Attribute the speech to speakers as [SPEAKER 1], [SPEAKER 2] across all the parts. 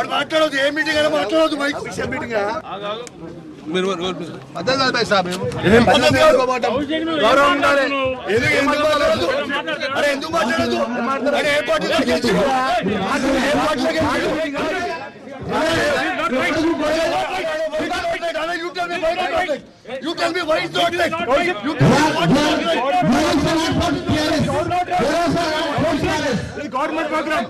[SPEAKER 1] మాట్లాడదు ఏ మీటింగ్ అయినా మాట్లాడదు మీటింగ్ మద్దతు కాదు భాయ్ సాబ్ గౌరవం ఉండాలి ఎందుకు మాట్లాడదు ఏ party You tell me why it's not like. You tell me what is government program.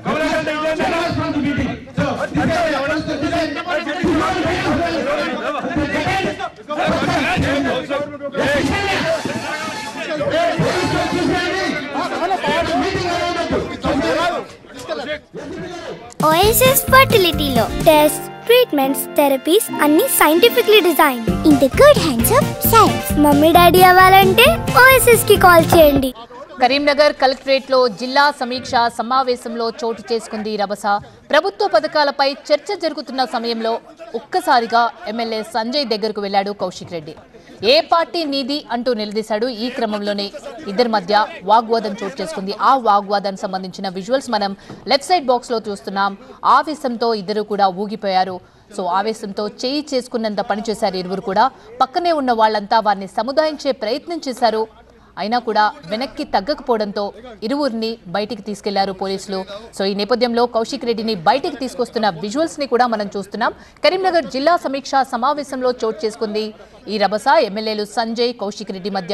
[SPEAKER 2] Oasis Fertility Law. Tests, treatments, therapies అన్ని scientifically designed in the good hands of science. Mummy daddy అవ్వాలంటే Oasis కి call చేయండి.
[SPEAKER 3] Karimnagar collectorate లో జిల్లా సమీక్ష సమావేశంలో చోటు చేసుకుంది రభస. ప్రభుత్వ పథకాలపై చర్చ జరుగుతున్న సమయంలో ఒక్కసారిగా ఎమ్మెల్యే సంజయ్ దగ్గరకు వెళ్లాడు కౌశిక్ రెడ్డి. ఏ పార్టీ నీది అంటూ నిలదీశాడు. ఈ క్రమంలోనే ఇద్దరి మధ్య వాగ్వాదం చోటు చేసుకుంది. ఆ వాగ్వాదానికి సంబంధించిన విజువల్స్ మనం లెఫ్ట్ సైడ్ బాక్స్ లో చూస్తున్నాం. ఆవేశంతో ఇద్దరు కూడా ఊగిపోయారు. సో ఆవేశంతో చేయి చేసుకున్నంత పనిచేశారు ఇరువురు కూడా. పక్కనే ఉన్న వాళ్ళంతా వారిని సముదాయించే ప్రయత్నం చేశారు. అయినా కూడా వెనక్కి తగ్గకపోవడంతో ఇరువురిని బయటికి తీసుకెళ్లారు పోలీసులు. సో ఈ నేపథ్యంలో కౌశిక్ రెడ్డిని బయటికి తీసుకొస్తున్న విజువల్స్ ని కూడా మనం చూస్తున్నాం. కరీంనగర్ జిల్లా సమీక్ష సమావేశంలో చోటు చేసుకుంది ఈ రభస. ఎమ్మెల్యేలు సంజయ్, కౌశిక్ రెడ్డి మధ్య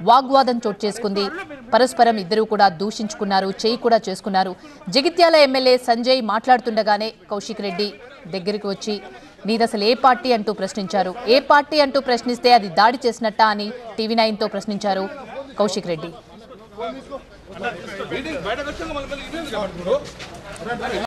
[SPEAKER 3] వాగ్వాదం చోటు చేసుకుంది. పరస్పరం ఇద్దరు కూడా దూషించుకున్నారు, చేయి కూడా చేసుకున్నారు. జగిత్యాల ఎమ్మెల్యే సంజయ్ మాట్లాడుతుండగానే కౌశిక్ రెడ్డి దగ్గరికి వచ్చి నీది అసలు ఏ పార్టీ అంటూ ప్రశ్నించారు. ఏ పార్టీ అంటూ ప్రశ్నిస్తే అది దాడి చేసినట్టా అని TV9తో ప్రశ్నించారు కౌశిక్ రెడ్డి.